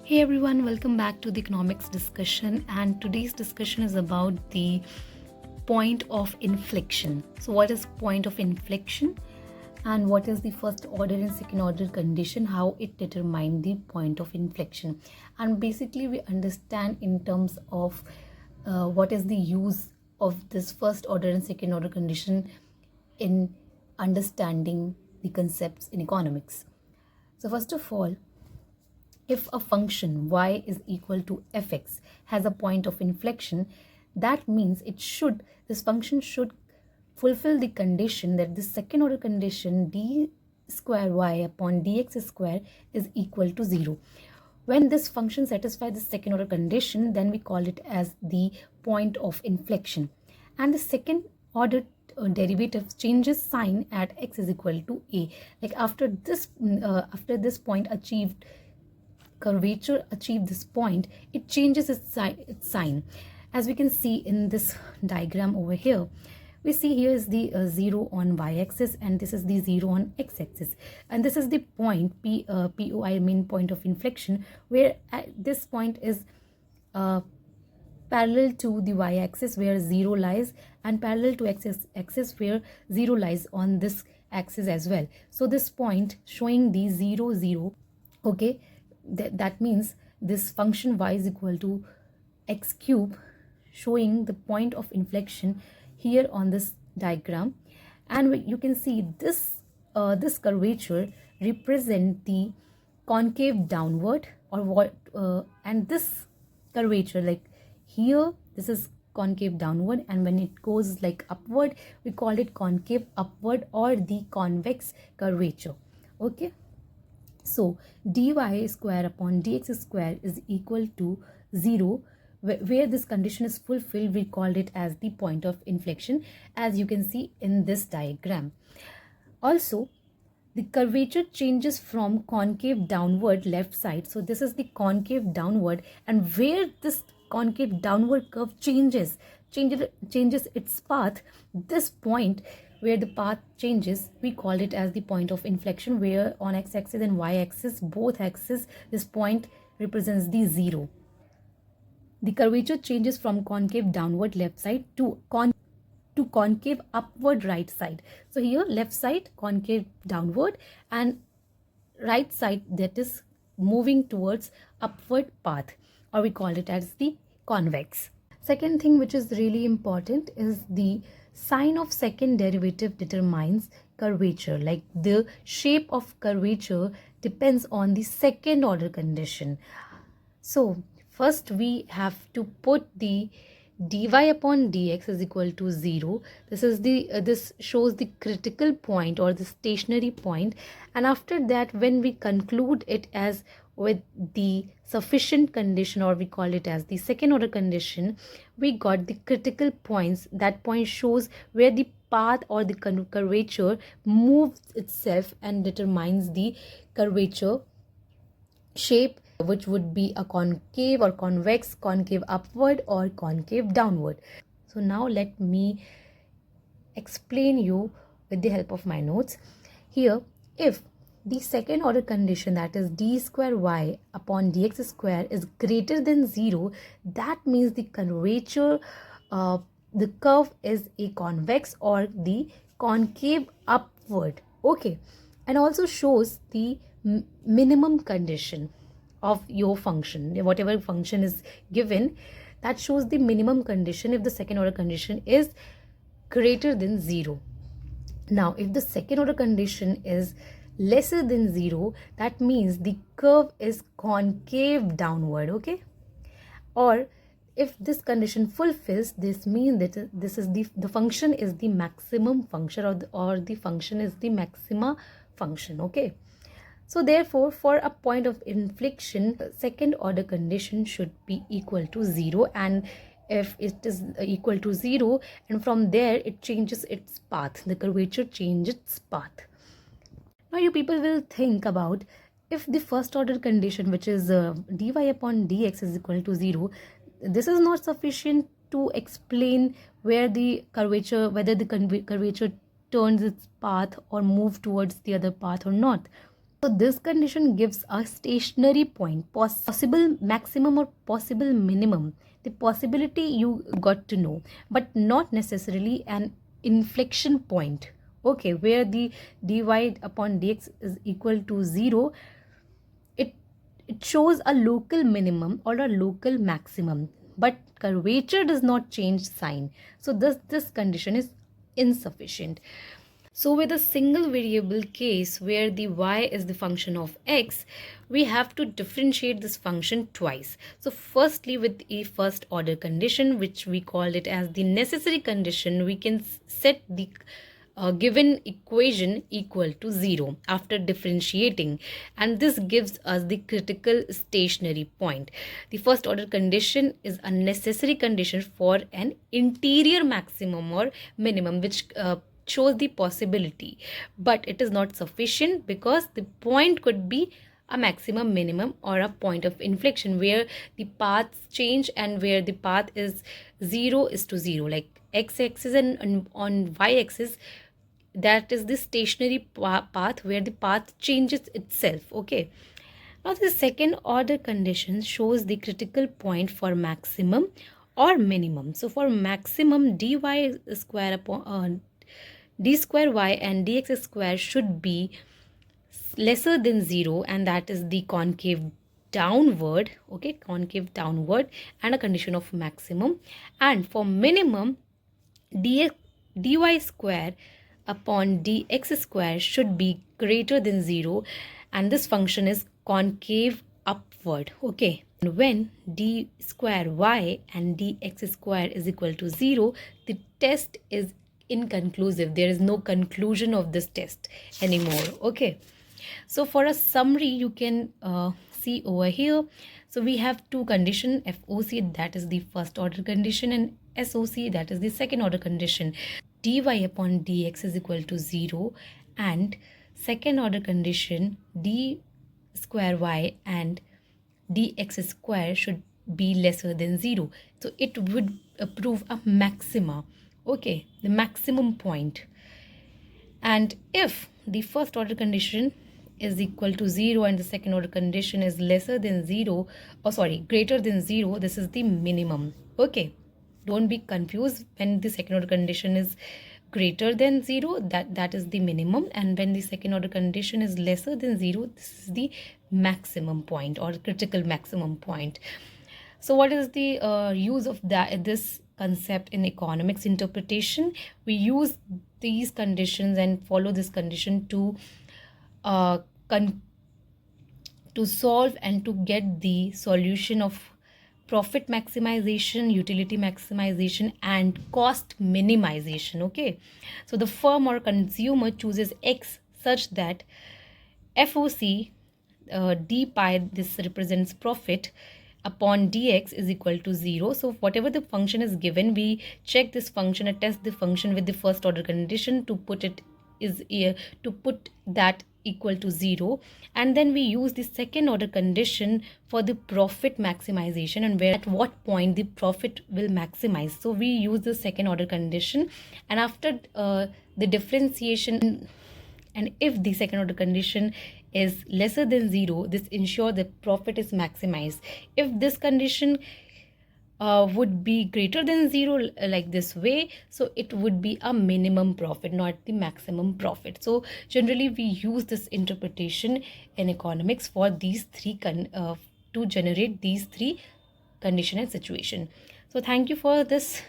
Hey everyone, welcome back to the economics discussion, and today's discussion is about the point of inflection. So what is point of inflection and what is the first order and second order condition, how it determine the point of inflection, and basically we understand in terms of what is the use of this first order and second order condition in understanding the concepts in economics. So first of all, if a function y is equal to fx has a point of inflection, that means this function should fulfill the condition that the second order condition d square y upon dx square is equal to 0. When this function satisfies the second order condition, then we call it as the point of inflection. And the second order derivative changes sign at x is equal to a. Like after this point achieved, curvature achieve this point, it changes its sign. As we can see in this diagram over here, we see here is the 0 on y-axis and this is the 0 on x-axis, and this is the point POI, mean point of inflection, where at this point is parallel to the y-axis where 0 lies, and parallel to x-axis where 0 lies on this axis as well. So this point showing the 0 0, okay, that means this function y is equal to x cube, showing the point of inflection here on this diagram. And you can see this this curvature represent the concave downward, or what and this curvature, like here this is concave downward, and when it goes like upward we call it concave upward or the convex curvature. Okay, so dy square upon dx square is equal to 0. Where this condition is fulfilled, we called it as the point of inflection, as you can see in this diagram. Also, the curvature changes from concave downward left side. So this is the concave downward, and where this concave downward curve changes its path, this point where the path changes, we call it as the point of inflection, where on x-axis and y-axis, both axes, this point represents the 0. The curvature changes from concave downward left side to concave upward right side. So here left side concave downward and right side that is moving towards upward path, or we call it as the convex. Second thing which is really important is the sign of second derivative determines curvature. Like the shape of curvature depends on the second order condition. So first we have to put the dy upon dx is equal to 0. This is the this shows the critical point or the stationary point, and after that when we conclude it as with the sufficient condition, or we call it as the second order condition, we got the critical points. That point shows where the path or the curvature moves itself and determines the curvature shape, which would be a concave or convex, concave upward or concave downward. So now let me explain you with the help of my notes. Here, if the second order condition, that is d square y upon dx square, is greater than 0, that means the curvature, the curve is a convex or the concave upward. Okay, and also shows the minimum condition of your function. Whatever function is given, that shows the minimum condition if the second order condition is greater than 0. Now if the second order condition is lesser than 0, that means the curve is concave downward. Okay, or if this condition fulfills, this means that this is the function is the maximum function, or the function is the maxima function. Okay, so therefore for a point of inflection, second order condition should be equal to 0, and if it is equal to 0, and from there it changes its path, the curvature changes its path. Now you people will think about, if the first order condition, which is dy upon dx is equal to 0, this is not sufficient to explain where the curvature, whether the curvature turns its path or move towards the other path or not. So this condition gives a stationary point, possible maximum or possible minimum. The possibility you got to know, but not necessarily an inflection point. Okay, where the dy upon dx is equal to 0, it shows a local minimum or a local maximum, but curvature does not change sign. So this condition is insufficient. So with a single variable case where the y is the function of x, we have to differentiate this function twice. So firstly, with a first order condition, which we called it as the necessary condition, we can set the given equation equal to 0 after differentiating, and this gives us the critical stationary point. The first order condition is a necessary condition for an interior maximum or minimum, which shows the possibility, but it is not sufficient because the point could be a maximum, minimum, or a point of inflection where the paths change and where the path is 0 is to 0, like x-axis, and on y-axis that is the stationary path where the path changes itself. Okay, now the second order condition shows the critical point for maximum or minimum. So for maximum, dy square upon d square y and dx square should be lesser than 0, and that is the concave downward. Okay, concave downward, and a condition of maximum. And for minimum, dy square upon dx square should be greater than 0, and this function is concave upward. Okay, and when d square y and dx square is equal to 0, the test is inconclusive. There is no conclusion of this test anymore. Okay, so for a summary, you can see over here. So we have two conditions, FOC, that is the first order condition, and SOC, that is the second order condition. Dy upon dx is equal to 0, and second order condition, d square y and dx square should be lesser than 0. So it would prove a maxima. Okay, the maximum point. And if the first order condition is equal to 0 and the second order condition is lesser than 0, greater than 0, this is the minimum. Okay, don't be confused. When the second order condition is greater than 0, that is the minimum, and when the second order condition is lesser than 0, this is the maximum point or critical maximum point. So what is the use of this concept in economics interpretation? We use these conditions and follow this condition to solve and to get the solution of profit maximization, utility maximization, and cost minimization. Okay, so the firm or consumer chooses X such that FOC d pi, this represents profit, upon dx is equal to 0. So whatever the function is given, we check this function and test the function with the first order condition to put that equal to 0, and then we use the second order condition for the profit maximization, and where at what point the profit will maximize. So we use the second order condition, and after the differentiation, and if the second order condition is lesser than 0, this ensures the profit is maximized. If this condition would be greater than 0, like this way, so it would be a minimum profit, not the maximum profit. So generally we use this interpretation in economics for these three to generate these three condition and situation. So thank you for this